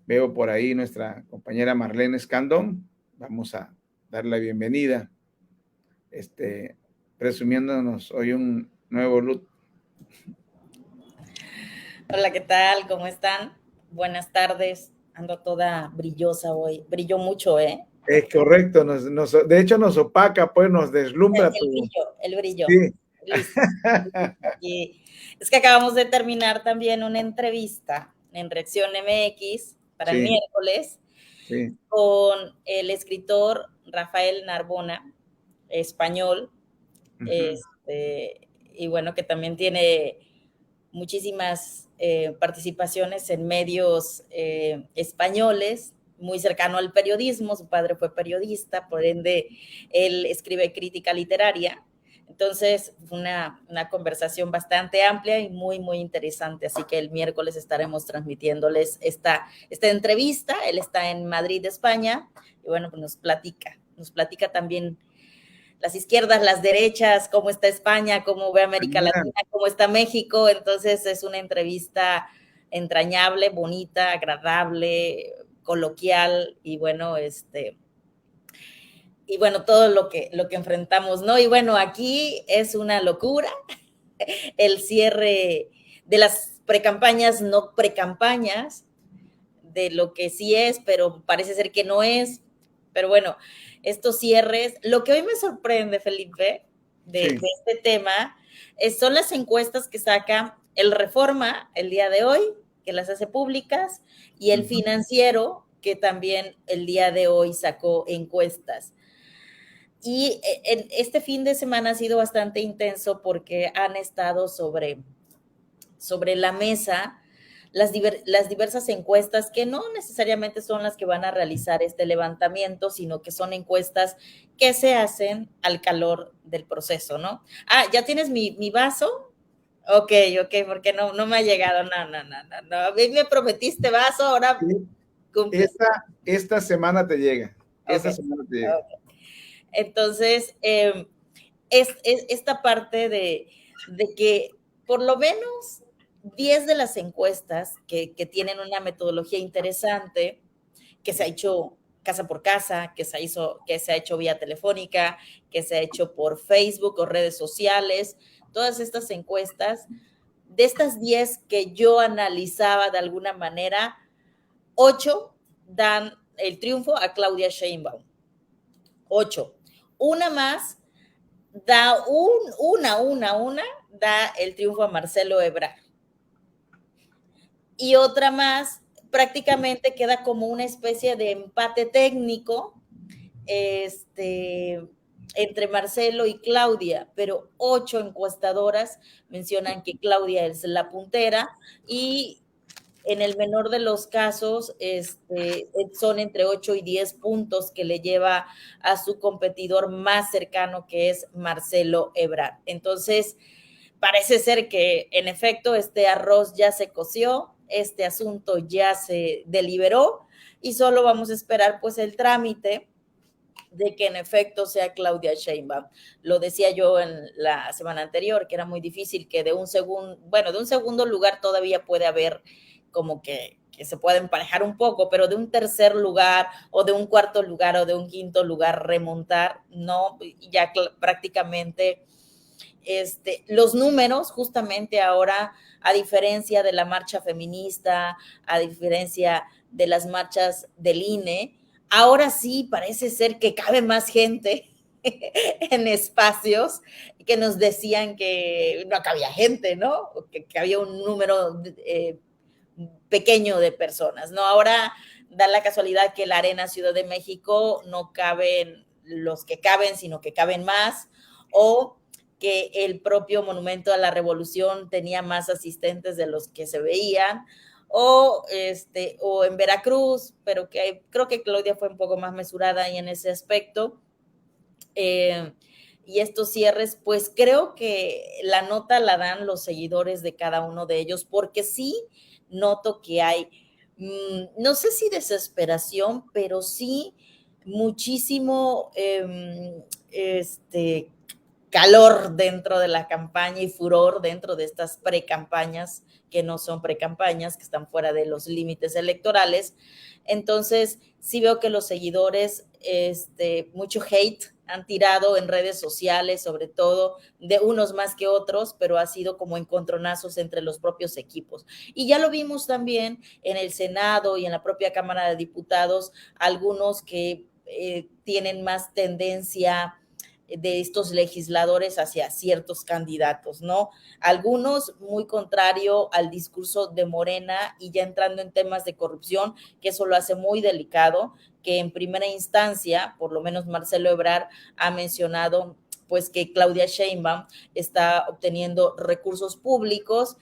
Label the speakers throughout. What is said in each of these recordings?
Speaker 1: Veo por ahí nuestra compañera Marlene Escandón. Vamos a darle la bienvenida, presumiéndonos hoy un nuevo look.
Speaker 2: Hola, ¿qué tal? ¿Cómo están? Buenas tardes. Ando toda brillosa hoy. Brillo mucho, ¿eh?
Speaker 1: Es correcto, de hecho nos opaca, pues nos deslumbra
Speaker 2: El
Speaker 1: tu...
Speaker 2: brillo, el brillo.
Speaker 1: Sí.
Speaker 2: Listo. Y es que acabamos de terminar también una entrevista en Reacción MX para el
Speaker 1: Sí,
Speaker 2: miércoles
Speaker 1: sí.
Speaker 2: con el escritor Rafael Narbona, español,
Speaker 1: Uh-huh.
Speaker 2: y bueno, que también tiene muchísimas participaciones en medios españoles, muy cercano al periodismo. Su padre fue periodista, por ende él escribe crítica literaria. Entonces, fue una conversación bastante amplia y muy, muy interesante. Así que el miércoles estaremos transmitiéndoles esta entrevista. Él está en Madrid, España, y bueno, pues nos platica también las izquierdas, las derechas, cómo está España, cómo ve América
Speaker 1: Mira,
Speaker 2: Latina, cómo está México. Entonces es una entrevista entrañable, bonita, agradable, coloquial y bueno, todo lo que enfrentamos, ¿no? Y bueno, aquí es una locura el cierre de las precampañas, no precampañas, de lo que sí es, pero parece ser que no es. Pero bueno, estos cierres, lo que hoy me sorprende, Felipe, de
Speaker 1: sí.
Speaker 2: este tema, son las encuestas que saca el Reforma el día de hoy, que las hace públicas, y el
Speaker 1: Uh-huh.
Speaker 2: Financiero, que también el día de hoy sacó encuestas. Y en este fin de semana ha sido bastante intenso porque han estado sobre la mesa las diversas encuestas que no necesariamente son las que van a realizar este levantamiento, sino que son encuestas que se hacen al calor del proceso, ¿no? Ah, ¿ya tienes mi vaso? Ok, porque no me ha llegado, no. A mí me prometiste vaso, ahora
Speaker 1: Sí.
Speaker 2: cumples.
Speaker 1: Esta semana te llega.
Speaker 2: Ok,
Speaker 1: Esta semana te llega.
Speaker 2: ok. Entonces, es esta parte de que por lo menos 10 de las encuestas que tienen una metodología interesante, que se ha hecho casa por casa, que se ha hecho vía telefónica, que se ha hecho por Facebook o redes sociales, todas estas encuestas, de estas 10 que yo analizaba de alguna manera, 8 dan el triunfo a Claudia Sheinbaum. 8. Una más da da el triunfo a Marcelo Ebrard. Y otra más prácticamente queda como una especie de empate técnico entre Marcelo y Claudia, pero 8 encuestadoras mencionan que Claudia es la puntera y en el menor de los casos son entre 8 y 10 puntos que le lleva a su competidor más cercano, que es Marcelo Ebrard. Entonces, parece ser que en efecto este arroz ya se coció, este asunto ya se deliberó y solo vamos a esperar pues el trámite de que en efecto sea Claudia Sheinbaum. Lo decía yo en la semana anterior, que era muy difícil que de un segundo lugar todavía puede haber como que se puede emparejar un poco, pero de un tercer lugar o de un cuarto lugar o de un quinto lugar remontar, no, ya prácticamente los números justamente ahora, a diferencia de la marcha feminista, a diferencia de las marchas del INE, ahora sí parece ser que cabe más gente en espacios que nos decían que no cabía gente, ¿no? Que había un número pequeño de personas, ¿no? Ahora da la casualidad que la Arena Ciudad de México no caben los que caben, sino que caben más, o que el propio Monumento a la Revolución tenía más asistentes de los que se veían, o en Veracruz, pero que creo que Claudia fue un poco más mesurada ahí en ese aspecto. Y estos cierres, pues creo que la nota la dan los seguidores de cada uno de ellos, porque sí noto que hay, no sé si desesperación, pero sí muchísimo, calor dentro de la campaña y furor dentro de estas precampañas, que no son precampañas, que están fuera de los límites electorales. Entonces, sí veo que los seguidores, mucho hate han tirado en redes sociales, sobre todo de unos más que otros, pero ha sido como encontronazos entre los propios equipos. Y ya lo vimos también en el Senado y en la propia Cámara de Diputados, algunos que tienen más tendencia de estos legisladores hacia ciertos candidatos, ¿no? Algunos muy contrario al discurso de Morena y ya entrando en temas de corrupción, que eso lo hace muy delicado, que en primera instancia, por lo menos Marcelo Ebrard ha mencionado pues que Claudia Sheinbaum está obteniendo recursos públicos,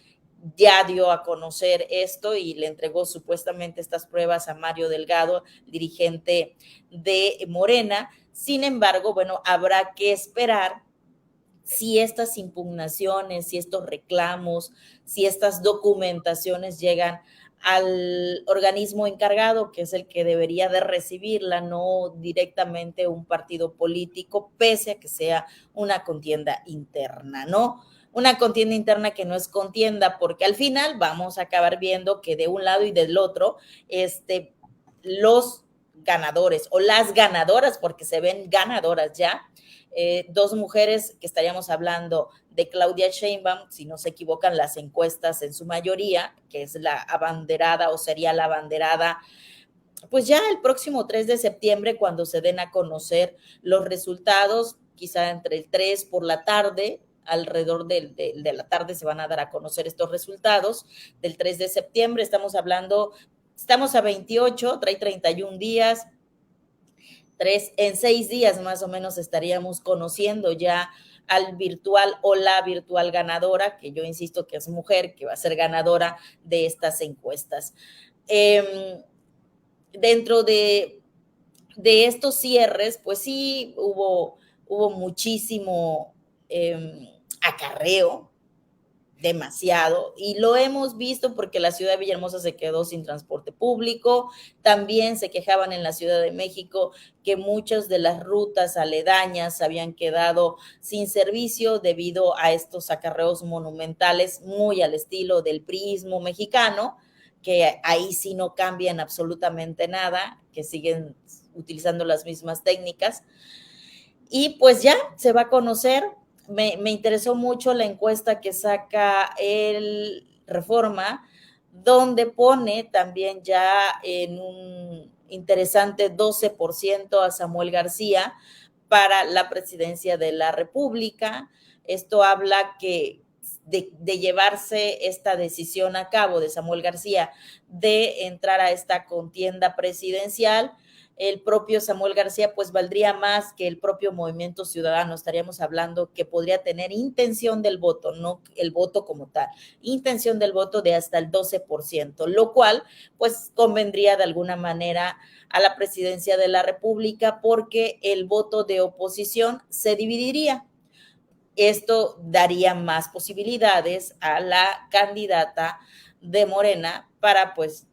Speaker 2: ya dio a conocer esto y le entregó supuestamente estas pruebas a Mario Delgado, dirigente de Morena. Sin embargo, bueno, habrá que esperar si estas impugnaciones, si estos reclamos, si estas documentaciones llegan al organismo encargado, que es el que debería de recibirla, no directamente un partido político, pese a que sea una contienda interna, ¿no? Una contienda interna que no es contienda, porque al final vamos a acabar viendo que de un lado y del otro, los ganadores o las ganadoras, porque se ven ganadoras ya, dos mujeres que estaríamos hablando de Claudia Sheinbaum, si no se equivocan las encuestas en su mayoría, que es la abanderada o sería la abanderada, pues ya el próximo 3 de septiembre, cuando se den a conocer los resultados, quizá entre el 3 por la tarde, alrededor de la tarde se van a dar a conocer estos resultados del 3 de septiembre, estamos a 28, trae 31 días, en 6 días más o menos estaríamos conociendo ya al virtual o la virtual ganadora, que yo insisto que es mujer, que va a ser ganadora de estas encuestas. Dentro de estos cierres, pues sí hubo muchísimo acarreo, demasiado, y lo hemos visto porque la ciudad de Villahermosa se quedó sin transporte público, también se quejaban en la Ciudad de México que muchas de las rutas aledañas habían quedado sin servicio debido a estos acarreos monumentales muy al estilo del priismo mexicano, que ahí sí no cambian absolutamente nada, que siguen utilizando las mismas técnicas. Y pues ya se va a conocer. Me interesó mucho la encuesta que saca el Reforma, donde pone también ya en un interesante 12% a Samuel García para la presidencia de la República. Esto habla que de llevarse esta decisión a cabo de Samuel García de entrar a esta contienda presidencial, el propio Samuel García pues valdría más que el propio Movimiento Ciudadano. Estaríamos hablando que podría tener intención del voto, no el voto como tal, intención del voto de hasta el 12%, lo cual pues convendría de alguna manera a la presidencia de la República porque el voto de oposición se dividiría. Esto daría más posibilidades a la candidata de Morena para pues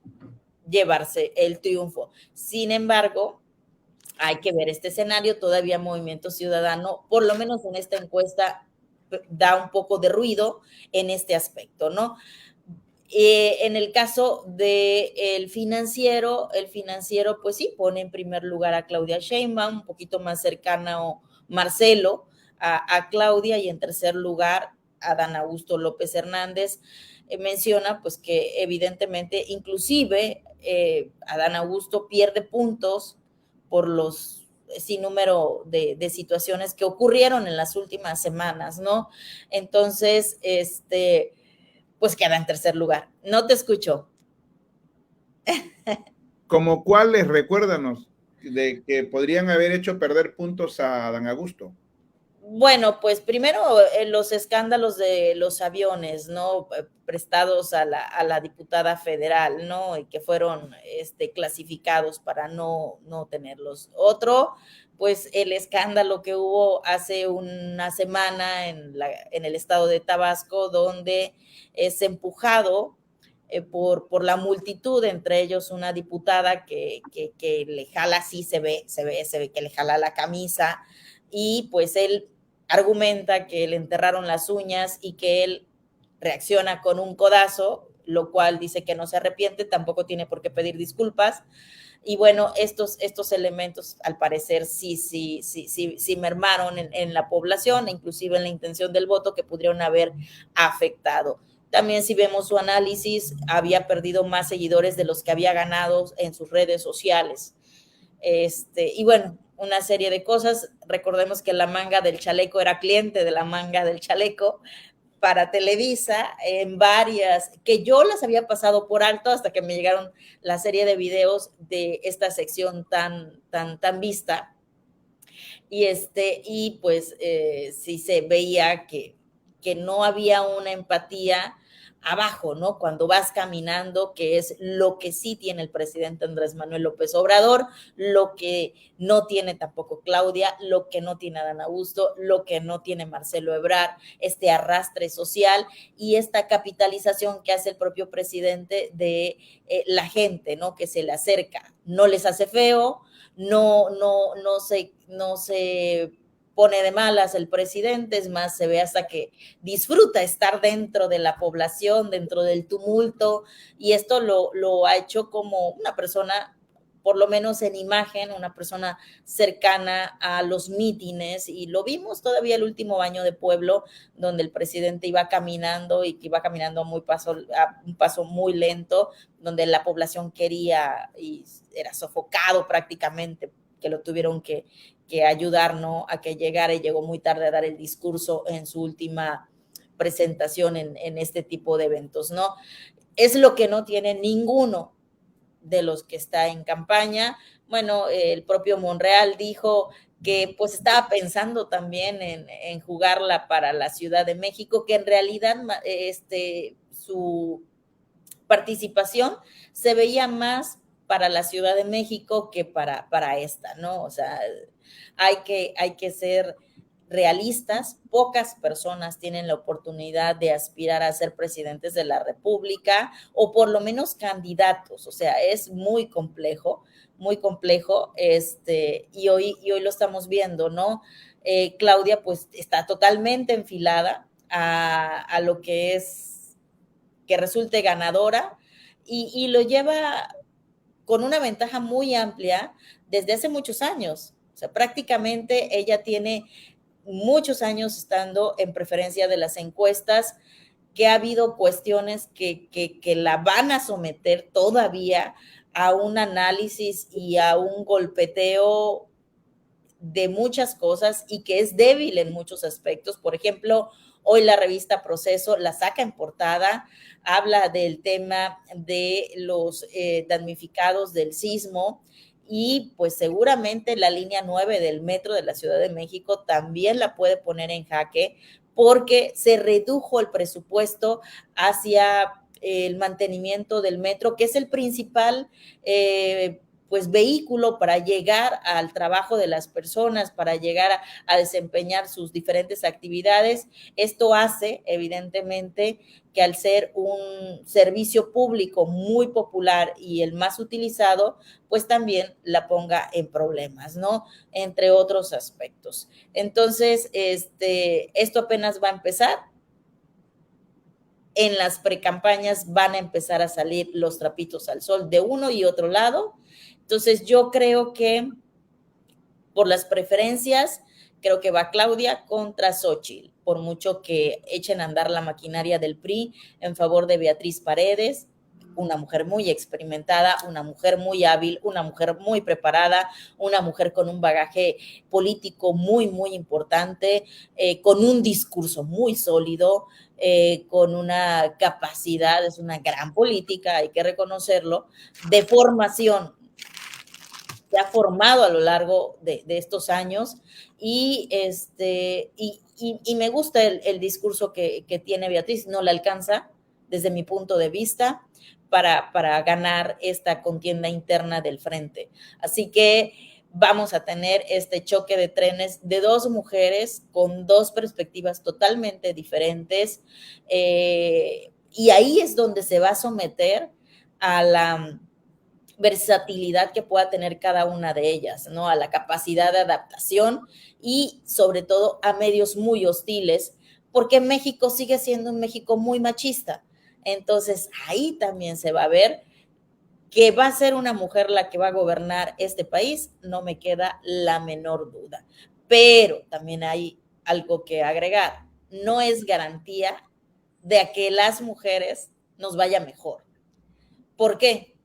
Speaker 2: llevarse el triunfo. Sin embargo, hay que ver este escenario, todavía Movimiento Ciudadano, por lo menos en esta encuesta, da un poco de ruido en este aspecto, ¿no? En el caso del financiero, el financiero pues sí pone en primer lugar a Claudia Sheinbaum, un poquito más cercano Marcelo a Claudia, y en tercer lugar a Dan Augusto López Hernández. Menciona pues que evidentemente inclusive Adán Augusto pierde puntos por los sin número de situaciones que ocurrieron en las últimas semanas, ¿no? Entonces, pues queda en tercer lugar. No te escucho.
Speaker 1: ¿Como cuáles? Recuérdanos de que podrían haber hecho perder puntos a Dan Augusto.
Speaker 2: Bueno, pues primero los escándalos de los aviones, ¿no? Prestados a la diputada federal, ¿no? Y que fueron clasificados para no tenerlos. Otro, pues el escándalo que hubo hace una semana en el estado de Tabasco, donde es empujado por la multitud, entre ellos una diputada que le jala, sí se ve que le jala la camisa, y pues él argumenta que le enterraron las uñas y que él reacciona con un codazo, lo cual dice que no se arrepiente, tampoco tiene por qué pedir disculpas. Y bueno, estos elementos al parecer sí mermaron en la población, inclusive en la intención del voto, que pudieron haber afectado. También si vemos su análisis, había perdido más seguidores de los que había ganado en sus redes sociales. Y bueno, una serie de cosas. Recordemos que la manga del chaleco era cliente de la manga del chaleco para Televisa en varias, que yo las había pasado por alto hasta que me llegaron la serie de videos de esta sección tan vista. Y pues sí se veía que no había una empatía abajo, ¿no? Cuando vas caminando, que es lo que sí tiene el presidente Andrés Manuel López Obrador, lo que no tiene tampoco Claudia, lo que no tiene Adán Augusto, lo que no tiene Marcelo Ebrard, este arrastre social y esta capitalización que hace el propio presidente de la gente, ¿no? Que se le acerca, no les hace feo, no se pone de malas el presidente, es más, se ve hasta que disfruta estar dentro de la población, dentro del tumulto, y esto lo ha hecho como una persona, por lo menos en imagen, una persona cercana a los mítines, y lo vimos todavía el último baño de pueblo, donde el presidente iba caminando y que iba caminando a un paso muy lento, donde la población quería y era sofocado prácticamente, que lo tuvieron que ayudar, ¿no? A que llegara, y llegó muy tarde a dar el discurso en su última presentación en este tipo de eventos, ¿no? Es lo que no tiene ninguno de los que está en campaña. Bueno, el propio Monreal dijo que pues estaba pensando también en jugarla para la Ciudad de México, que en realidad su participación se veía más para la Ciudad de México que para esta, ¿no? O sea, hay que ser realistas, pocas personas tienen la oportunidad de aspirar a ser presidentes de la República o por lo menos candidatos, o sea, es muy complejo, y hoy lo estamos viendo, ¿no? Claudia pues está totalmente enfilada a lo que es que resulte ganadora y lo lleva con una ventaja muy amplia desde hace muchos años. O sea, prácticamente ella tiene muchos años estando en preferencia de las encuestas, que ha habido cuestiones que la van a someter todavía a un análisis y a un golpeteo de muchas cosas y que es débil en muchos aspectos. Por ejemplo, hoy la revista Proceso la saca en portada, habla del tema de los damnificados del sismo y pues seguramente la línea 9 del metro de la Ciudad de México también la puede poner en jaque porque se redujo el presupuesto hacia el mantenimiento del metro, que es el principal pues vehículo para llegar al trabajo de las personas, para llegar a desempeñar sus diferentes actividades. Esto hace, evidentemente, que al ser un servicio público muy popular y el más utilizado, pues también la ponga en problemas, ¿no? Entre otros aspectos. Entonces, esto apenas va a empezar. En las precampañas van a empezar a salir los trapitos al sol de uno y otro lado. Entonces yo creo que por las preferencias, creo que va Claudia contra Xóchitl, por mucho que echen a andar la maquinaria del PRI en favor de Beatriz Paredes, una mujer muy experimentada, una mujer muy hábil, una mujer muy preparada, una mujer con un bagaje político muy importante, con un discurso muy sólido, con una capacidad, es una gran política, hay que reconocerlo, de formación. Se ha formado a lo largo de estos años y me gusta el discurso que tiene Beatriz, no le alcanza desde mi punto de vista para ganar esta contienda interna del frente. Así que vamos a tener este choque de trenes de dos mujeres con dos perspectivas totalmente diferentes, y ahí es donde se va a someter a la versatilidad que pueda tener cada una de ellas, ¿no? A la capacidad de adaptación y sobre todo a medios muy hostiles, porque México sigue siendo un México muy machista. Entonces ahí también se va a ver que va a ser una mujer la que va a gobernar este país, no me queda la menor duda. Pero también hay algo que agregar, no es garantía de que las mujeres nos vaya mejor. ¿Por qué?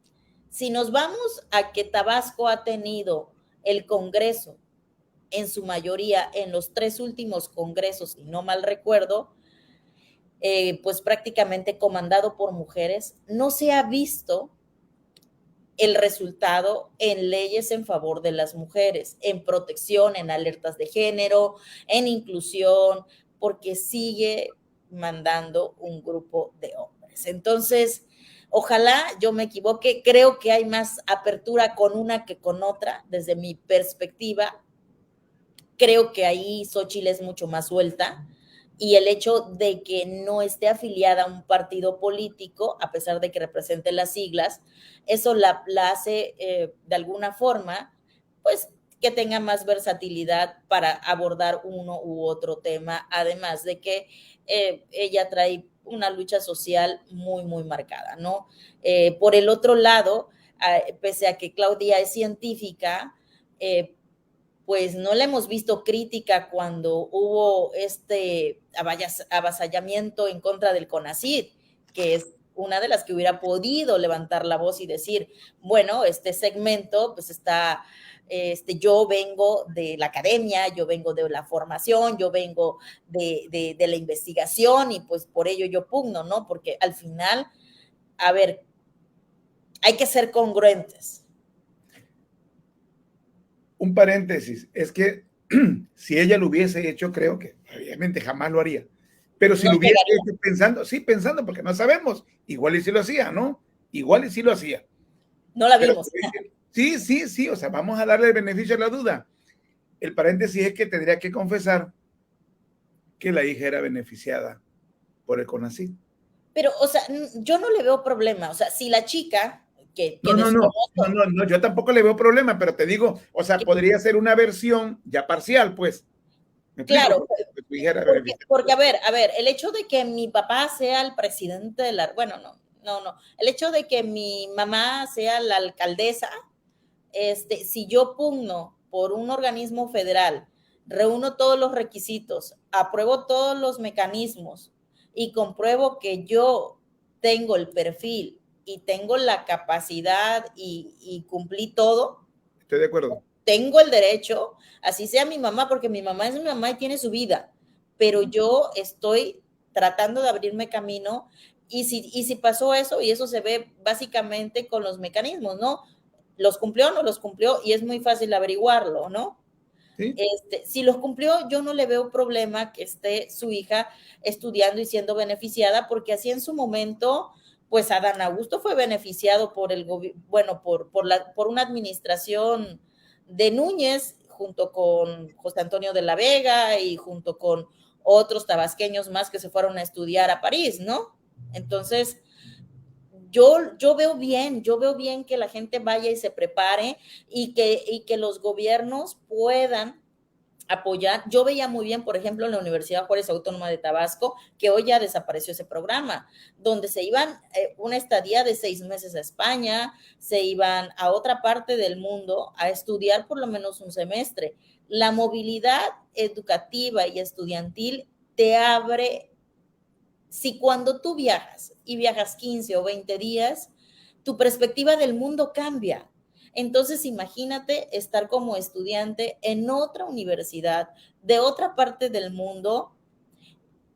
Speaker 2: Si nos vamos a que Tabasco ha tenido el Congreso en su mayoría en los 3 últimos congresos, si no mal recuerdo, pues prácticamente comandado por mujeres, no se ha visto el resultado en leyes en favor de las mujeres, en protección, en alertas de género, en inclusión, porque sigue mandando un grupo de hombres. Entonces, ojalá yo me equivoque, creo que hay más apertura con una que con otra, desde mi perspectiva. Creo que ahí Xochitl es mucho más suelta, y el hecho de que no esté afiliada a un partido político, a pesar de que represente las siglas, eso la hace de alguna forma, pues que tenga más versatilidad para abordar uno u otro tema, además de que ella trae una lucha social muy, muy marcada, ¿no? Por el otro lado, pese a que Claudia es científica, pues no le hemos visto crítica cuando hubo este avasallamiento en contra del CONACYT, que es una de las que hubiera podido levantar la voz y decir, bueno, este segmento pues está, yo vengo de la academia, yo vengo de la formación, yo vengo de la investigación y pues por ello yo pugno, ¿no? Porque al final, a ver, hay que ser congruentes.
Speaker 1: Un paréntesis, es que si ella lo hubiese hecho, creo que obviamente jamás lo haría. Pero si
Speaker 2: No
Speaker 1: lo hubiese
Speaker 2: llegaría.
Speaker 1: hecho pensando, sí, pensando, porque no sabemos, igual y sí lo hacía, ¿no? Igual y sí lo hacía.
Speaker 2: No la
Speaker 1: Pero
Speaker 2: vimos.
Speaker 1: sí, sí, sí, o sea, vamos a darle el beneficio de la duda. El paréntesis es que tendría que confesar que la hija era beneficiada por el CONACYT.
Speaker 2: Pero, o sea, yo no le veo problema. O sea, si la chica, que
Speaker 1: No, no, no, no,
Speaker 2: desconozco,
Speaker 1: no, no, yo tampoco le veo problema, pero te digo, o sea,
Speaker 2: que,
Speaker 1: podría ser una versión ya parcial, pues. ¿Me explico?
Speaker 2: claro,
Speaker 1: Porque tu hija era
Speaker 2: porque,
Speaker 1: beneficiada.
Speaker 2: porque a ver, el hecho de que mi papá sea el presidente de la, bueno, no, el hecho de que mi mamá sea la alcaldesa, si yo pugno por un organismo federal, reúno todos los requisitos, apruebo todos los mecanismos y compruebo que yo tengo el perfil y tengo la capacidad y cumplí todo,
Speaker 1: Estoy de acuerdo.
Speaker 2: tengo el derecho, así sea mi mamá, porque mi mamá es mi mamá y tiene su vida, pero yo estoy tratando de abrirme camino y si pasó eso, y eso se ve básicamente con los mecanismos, ¿no? ¿Los cumplió o no los cumplió? Y es muy fácil averiguarlo, ¿no?
Speaker 1: ¿Sí?
Speaker 2: Si los cumplió, yo no le veo problema que esté su hija estudiando y siendo beneficiada, porque así en su momento, pues Adán Augusto fue beneficiado por el bueno, por una administración de Núñez, junto con José Antonio de la Vega y junto con otros tabasqueños más que se fueron a estudiar a París, ¿no? Entonces, yo veo bien que la gente vaya y se prepare y que los gobiernos puedan apoyar. Yo veía muy bien, por ejemplo, en la Universidad Juárez Autónoma de Tabasco, que hoy ya desapareció ese programa, donde se iban una estadía de 6 meses a España, se iban a otra parte del mundo a estudiar por lo menos un semestre. La movilidad educativa y estudiantil te abre, si cuando tú viajas y viajas 15 o 20 días, tu perspectiva del mundo cambia. Entonces, imagínate estar como estudiante en otra universidad de otra parte del mundo.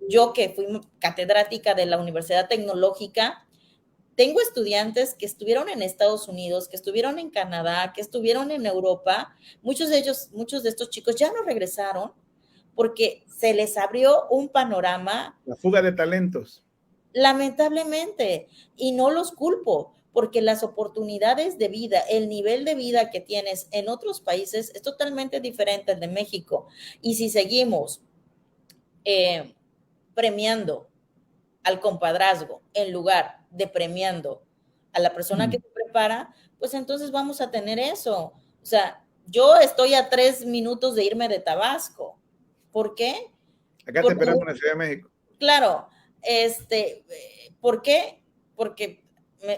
Speaker 2: Yo que fui catedrática de la Universidad Tecnológica, tengo estudiantes que estuvieron en Estados Unidos, que estuvieron en Canadá, que estuvieron en Europa. Muchos de ellos, muchos de estos chicos ya no regresaron porque se les abrió un panorama,
Speaker 1: La fuga de talentos.
Speaker 2: lamentablemente, y no los culpo, porque las oportunidades de vida, el nivel de vida que tienes en otros países es totalmente diferente al de México. Y si seguimos premiando al compadrazgo en lugar de premiando a la persona que se prepara, pues entonces vamos a tener eso. O sea, yo estoy a 3 minutos de irme de Tabasco. ¿Por qué?
Speaker 1: Acá te
Speaker 2: Porque,
Speaker 1: esperamos en la Ciudad de México.
Speaker 2: claro, ¿por qué? Porque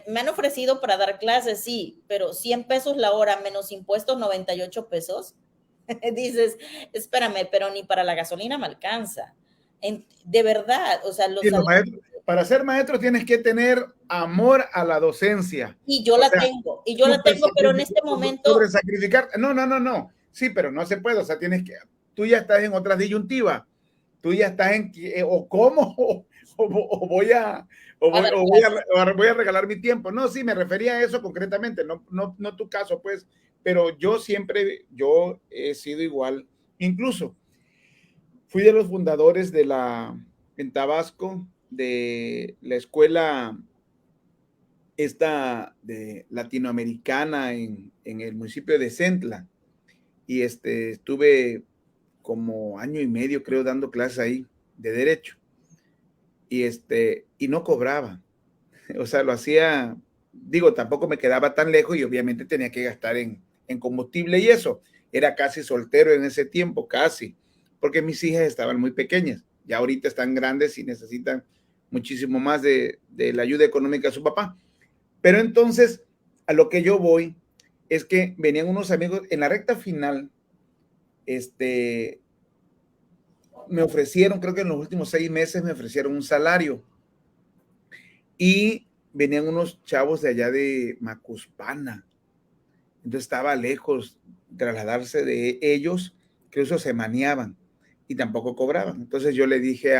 Speaker 2: me han ofrecido para dar clases, sí, pero 100 pesos la hora menos impuestos, 98 pesos. Dices, espérame, pero ni para la gasolina me alcanza. De verdad, o sea,
Speaker 1: Sí, para ser maestro tienes que tener amor a la docencia.
Speaker 2: Y yo
Speaker 1: O
Speaker 2: la
Speaker 1: sea,
Speaker 2: tengo, pero en este momento...
Speaker 1: Sobre sacrificar, no. Sí, pero no se puede, o sea, tú ya estás en otras disyuntivas. Tú ya estás en, o cómo, o voy a, voy a regalar mi tiempo. No, sí, me refería a eso concretamente, no tu caso, pues, pero yo he sido igual. Incluso fui de los fundadores en Tabasco, de la escuela esta de latinoamericana en el municipio de Centla. Y estuve como año y medio, creo, dando clases ahí de derecho. Y no cobraba. O sea, lo hacía, digo, tampoco me quedaba tan lejos y obviamente tenía que gastar en combustible y eso. Era casi soltero en ese tiempo, casi, porque mis hijas estaban muy pequeñas. Ya ahorita están grandes y necesitan muchísimo más de la ayuda económica de su papá. Pero entonces, a lo que yo voy es que venían unos amigos en la recta final, me ofrecieron, creo que en los últimos 6 meses me ofrecieron un salario y venían unos chavos de allá de Macuspana. Entonces estaba lejos trasladarse de ellos, que eso se maneaban y tampoco cobraban. Entonces yo le dije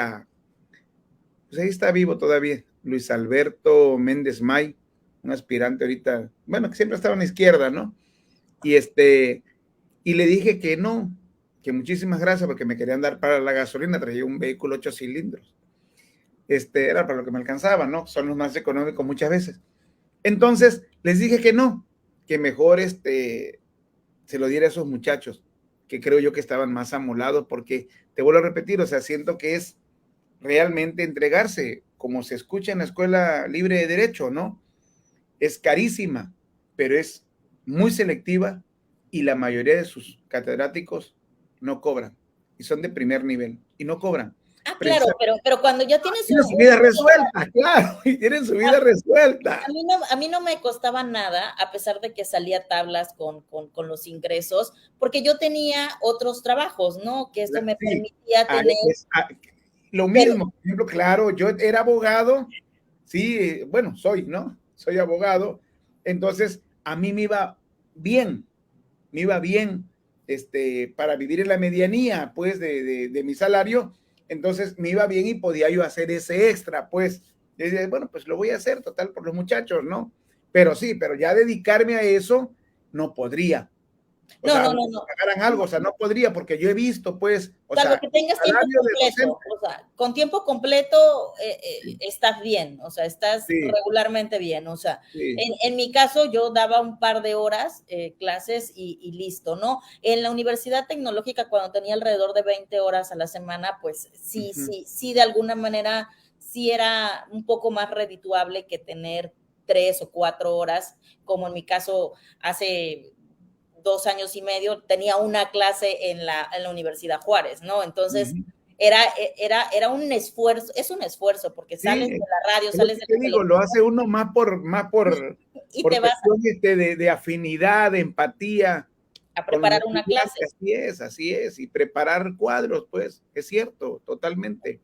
Speaker 1: pues ahí está vivo todavía, Luis Alberto Méndez May, un aspirante ahorita, bueno, que siempre estaba en la izquierda, ¿no? Y y le dije que no, que muchísimas gracias porque me querían dar para la gasolina, traía un vehículo 8 cilindros. Era para lo que me alcanzaba, ¿no? Son los más económicos muchas veces. Entonces les dije que no, que mejor se lo diera a esos muchachos, que creo yo que estaban más amolados, porque te vuelvo a repetir, o sea, siento que es realmente entregarse, como se escucha en la Escuela Libre de Derecho, ¿no? Es carísima, pero es muy selectiva y la mayoría de sus catedráticos no cobran y son de primer nivel y no cobran.
Speaker 2: Claro, pero cuando ya tienes
Speaker 1: tienen su vida resuelta, claro, y tienen su vida resuelta.
Speaker 2: A mí no me costaba nada, a pesar de que salía tablas con los ingresos, porque yo tenía otros trabajos, ¿no? Que esto me permitía tener...
Speaker 1: Lo mismo, por ejemplo, claro, yo era abogado, sí, bueno, ¿no? Soy abogado, entonces a mí me iba bien, para vivir en la medianía, pues, de mi salario, entonces me iba bien y podía yo hacer ese extra, pues, decía, bueno, pues lo voy a hacer, total, por los muchachos, ¿no? Pero sí, pero ya dedicarme a eso, no podría.
Speaker 2: No.
Speaker 1: Pagaran algo, o sea, no podría, porque yo he visto, pues,
Speaker 2: Salvo que tengas tiempo completo, o sea, con tiempo completo estás bien, o sea, estás regularmente bien, o sea, en mi caso yo daba un par de horas clases y listo, ¿no? En la Universidad Tecnológica, cuando tenía alrededor de 20 horas a la semana, pues sí, de alguna manera, sí era un poco más redituable que tener 3 o 4 horas, como en mi caso hace 2 años y medio, tenía una clase en la Universidad Juárez, ¿no? Entonces, era un esfuerzo, es un esfuerzo, porque sales de la radio, sales de la
Speaker 1: televisión. Lo hace uno más por
Speaker 2: y te vas
Speaker 1: de afinidad, de empatía.
Speaker 2: A preparar una clase.
Speaker 1: Así es, y preparar cuadros, pues, es cierto, totalmente.